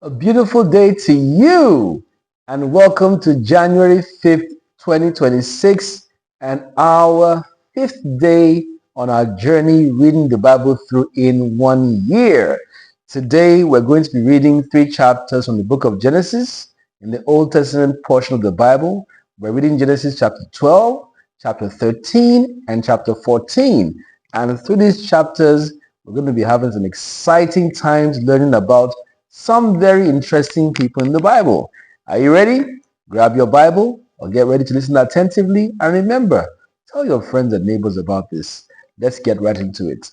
A beautiful day to you, and welcome to January 5th, 2026, and our fifth day on our journey reading the Bible through in 1 year. Today, we're going to be reading three chapters from the book of Genesis in the Old Testament portion of the Bible. We're reading Genesis chapter 12, chapter 13, and chapter 14. And through these chapters, we're going to be having some exciting times learning about some very interesting people in the Bible. Are you ready? Grab your Bible or get ready to listen attentively. And remember, tell your friends and neighbors about this. Let's get right into it.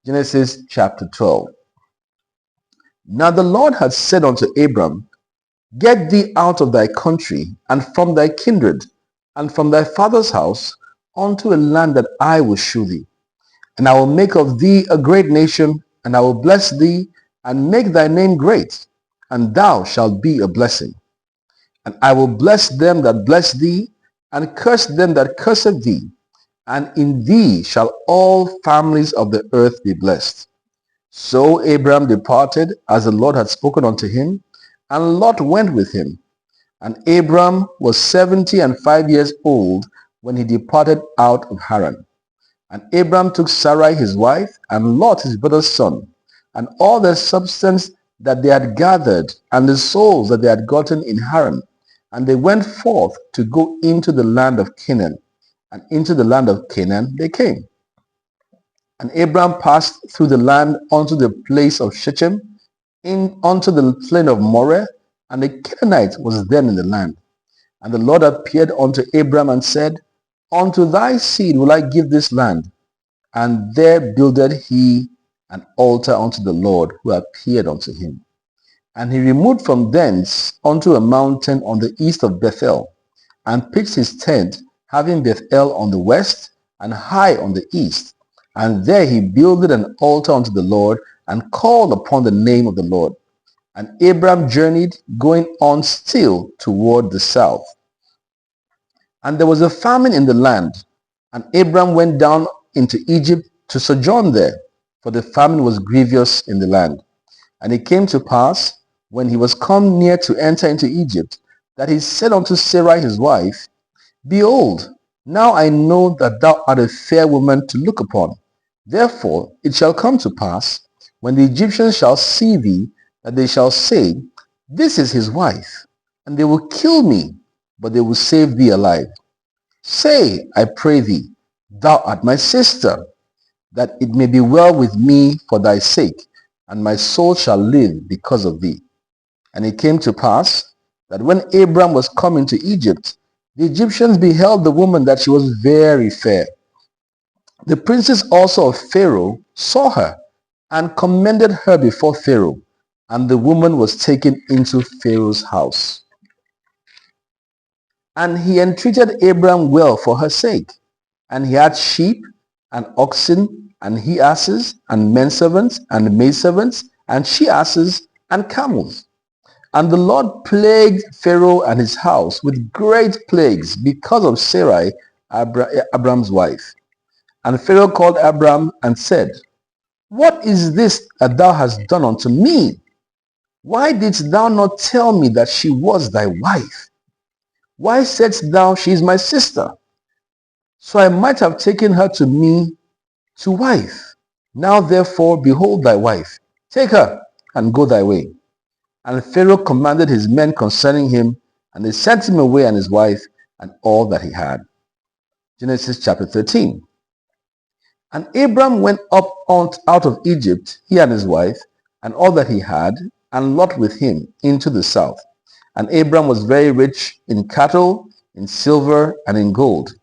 Genesis chapter 12. Now the Lord had said unto Abram, Get thee out of thy country, and from thy kindred, and from thy father's house, unto a land that I will shew thee. And I will make of thee a great nation, and I will bless thee, and make thy name great, and thou shalt be a blessing. And I will bless them that bless thee, and curse them that curseth thee. And in thee shall all families of the earth be blessed. So Abram departed, as the Lord had spoken unto him, and Lot went with him. And Abram was 75 years old when he departed out of Haran. And Abram took Sarai his wife, and Lot his brother's son, and all their substance that they had gathered, and the souls that they had gotten in Haran. And they went forth to go into the land of Canaan. And into the land of Canaan they came. And Abram passed through the land unto the place of Shechem, unto the plain of Moreh, and the Canaanite was then in the land. And the Lord appeared unto Abram and said, Unto thy seed will I give this land. And there builded he an altar unto the Lord who appeared unto him. And he removed from thence unto a mountain on the east of Bethel, and pitched his tent, having Bethel on the west, and Hai on the east. And there he builded an altar unto the Lord, and called upon the name of the Lord. And Abram journeyed, going on still toward the south. And there was a famine in the land, and Abram went down into Egypt to sojourn there, for the famine was grievous in the land. And it came to pass, when he was come near to enter into Egypt, that he said unto Sarai his wife, Behold, now I know that thou art a fair woman to look upon. Therefore it shall come to pass, when the Egyptians shall see thee, that they shall say, This is his wife, and they will kill me, but they will save thee alive. Say, I pray thee, Thou art my sister, that it may be well with me for thy sake, and my soul shall live because of thee. And it came to pass, that when Abram was come into Egypt, the Egyptians beheld the woman that she was very fair. The princes also of Pharaoh saw her, and commended her before Pharaoh, and the woman was taken into Pharaoh's house. And he entreated Abram well for her sake. And he had sheep, and oxen, and he-asses, and men-servants, and maidservants, and she-asses, and camels. And the Lord plagued Pharaoh and his house with great plagues because of Sarai, Abram's wife. And Pharaoh called Abram and said, What is this that thou hast done unto me? Why didst thou not tell me that she was thy wife? Why saidst thou, She is my sister? So I might have taken her to me to wife. Now therefore, behold thy wife. Take her, and go thy way. And Pharaoh commanded his men concerning him, and they sent him away and his wife, and all that he had. Genesis chapter 13. And Abram went up out of Egypt, he and his wife, and all that he had, and Lot with him, into the south. And Abram was very rich in cattle, in silver, and in gold.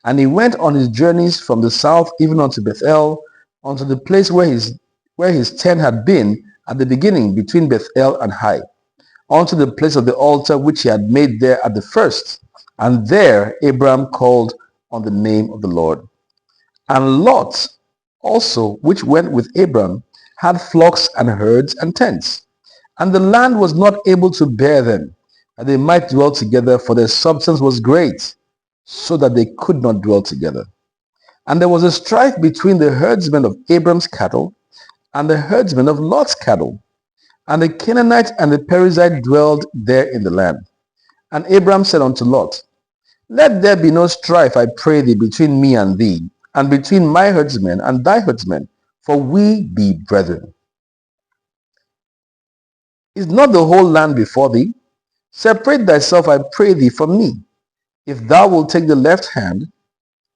And he went on his journeys from the south even unto Bethel, unto the place where his tent had been at the beginning between Bethel and Hai, unto the place of the altar which he had made there at the first. And there Abram called on the name of the Lord. And Lot also, which went with Abram, had flocks and herds and tents. And the land was not able to bear them, that they might dwell together, for their substance was great, so that they could not dwell together. And there was a strife between the herdsmen of Abram's cattle and the herdsmen of Lot's cattle. And the Canaanite and the Perizzite dwelled there in the land. And Abram said unto Lot, Let there be no strife, I pray thee, between me and thee, and between my herdsmen and thy herdsmen, for we be brethren. Is not the whole land before thee? Separate thyself, I pray thee, from me. If thou wilt take the left hand,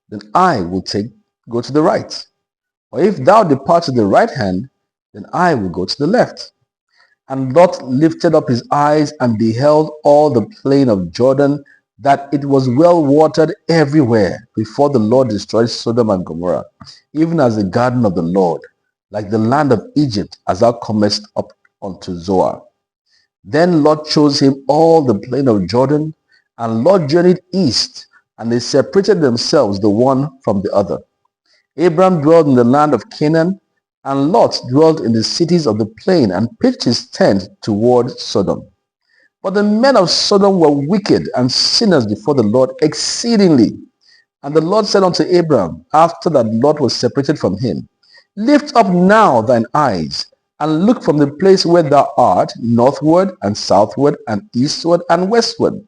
then I will go to the right. Or if thou depart to the right hand, then I will go to the left. And Lot lifted up his eyes and beheld all the plain of Jordan, that it was well watered everywhere, before the Lord destroyed Sodom and Gomorrah, even as the garden of the Lord, like the land of Egypt, as thou comest up unto Zoar. Then Lot chose him all the plain of Jordan, and Lot journeyed east, and they separated themselves the one from the other. Abram dwelled in the land of Canaan, and Lot dwelt in the cities of the plain, and pitched his tent toward Sodom. But the men of Sodom were wicked and sinners before the Lord exceedingly. And the Lord said unto Abram, after that Lot was separated from him, Lift up now thine eyes, and look from the place where thou art, northward and southward and eastward and westward.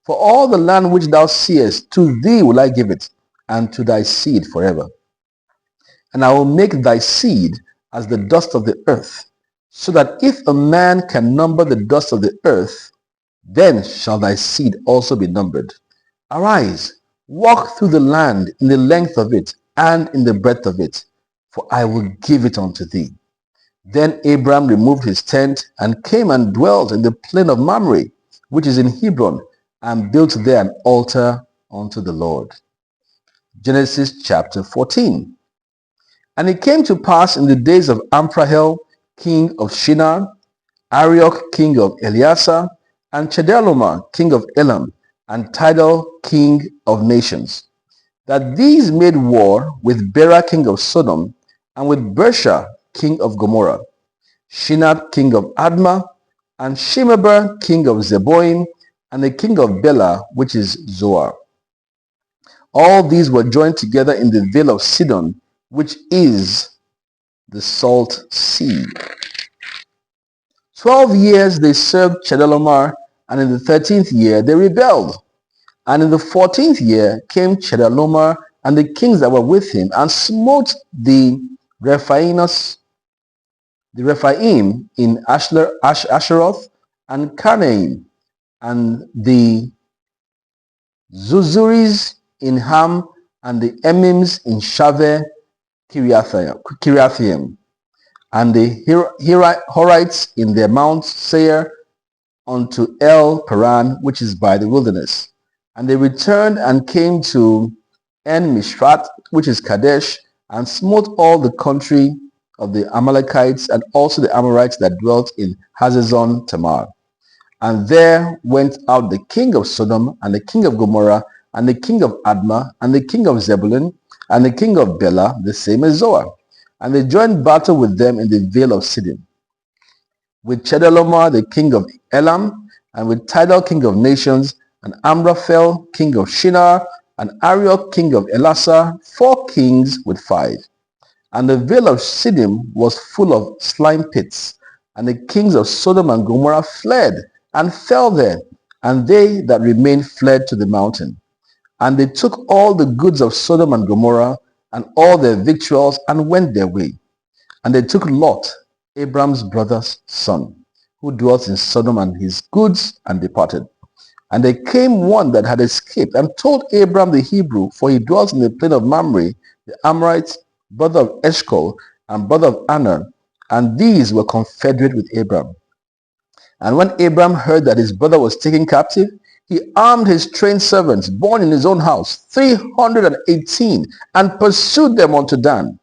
For all the land which thou seest, to thee will I give it, and to thy seed forever. And I will make thy seed as the dust of the earth, so that if a man can number the dust of the earth, then shall thy seed also be numbered. Arise, walk through the land in the length of it and in the breadth of it, for I will give it unto thee. Then Abram removed his tent and came and dwelt in the plain of Mamre, which is in Hebron, and built there an altar unto the Lord. Genesis chapter 14. And it came to pass in the days of Amphahel, king of Shinar, Arioch, king of Eleasar, and Chedorlaomer, king of Elam, and Tidal, king of nations, that these made war with Bera, king of Sodom, and with Bersha, king of Gomorrah, Shinar, king of Admah, and Shemeber, king of Zeboim, and the king of Bela, which is Zoar. All these were joined together in the vale of Sidon, which is the salt sea. 12 years they served Chedorlaomer, and in the 13th year they rebelled. And in the 14th year came Chedorlaomer and the kings that were with him, and smote the Rephaim in Asheroth and Karnaim, and the Zuzuris in Ham, and the Emims in Shaveh Kiriathaim, and the Horites in their Mount Seir unto El Paran, which is by the wilderness. And they returned and came to En Mishpat, which is Kadesh, and smote all the country of the Amalekites, and also the Amorites that dwelt in Hazazon Tamar. And there went out the king of Sodom, and the king of Gomorrah, and the king of Admah, and the king of Zebulun, and the king of Bela, the same as Zoar. And they joined battle with them in the vale of Siddim, with Chedorlaomer the king of Elam, and with Tidal king of nations, and Amraphel king of Shinar, and Arioch king of Elasar, 4 kings with 5. And the vale of Siddim was full of slime pits, and the kings of Sodom and Gomorrah fled, and fell there, and they that remained fled to the mountain. And they took all the goods of Sodom and Gomorrah, and all their victuals, and went their way. And they took Lot, Abram's brother's son, who dwelt in Sodom, and his goods, and departed. And there came one that had escaped, and told Abram the Hebrew, for he dwelt in the plain of Mamre, the Amorites, brother of Eshcol, and brother of Aner, and these were confederate with Abram. And when Abram heard that his brother was taken captive, he armed his trained servants, born in his own house, 318, and pursued them unto Dan.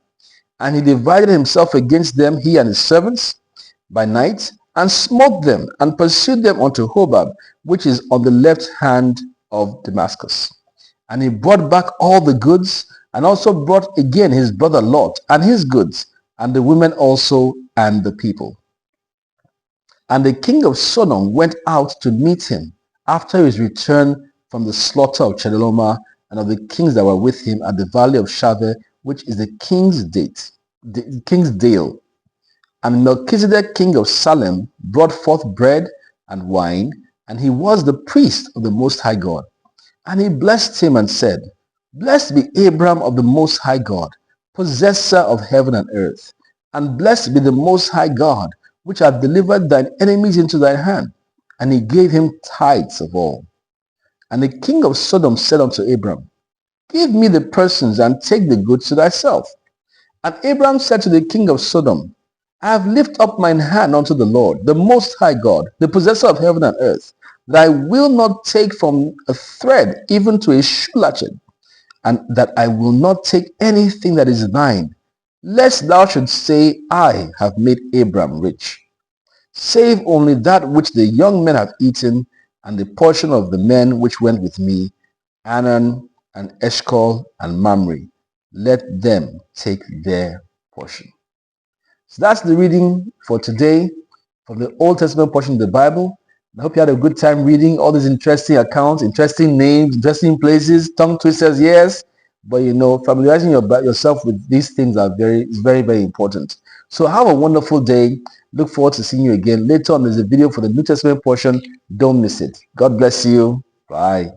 And he divided himself against them, he and his servants, by night, and smote them, and pursued them unto Hobab, which is on the left hand of Damascus. And he brought back all the goods, and also brought again his brother Lot, and his goods, and the women also, and the people. And the king of Sodom went out to meet him after his return from the slaughter of Chedorlaomer and of the kings that were with him at the valley of Shaveh, which is the king's dale. And Melchizedek, king of Salem, brought forth bread and wine, and he was the priest of the Most High God. And he blessed him and said, Blessed be Abram of the Most High God, possessor of heaven and earth. And blessed be the Most High God, which hath delivered thine enemies into thine hand. And he gave him tithes of all. And the king of Sodom said unto Abram, Give me the persons, and take the goods to thyself. And Abram said to the king of Sodom, I have lifted up mine hand unto the Lord, the Most High God, the possessor of heaven and earth, that I will not take from a thread even to a shoe latchet, and that I will not take anything that is thine, lest thou shouldst say, I have made Abram rich, save only that which the young men have eaten, and the portion of the men which went with me, Anan and Eshcol and Mamre. Let them take their portion. So that's the reading for today from the Old Testament portion of the Bible. I hope you had a good time reading all these interesting accounts, interesting names, interesting places, tongue twisters, yes. But familiarizing yourself with these things is very, very important. So have a wonderful day. Look forward to seeing you again. Later on, there's a video for the New Testament portion. Don't miss it. God bless you. Bye.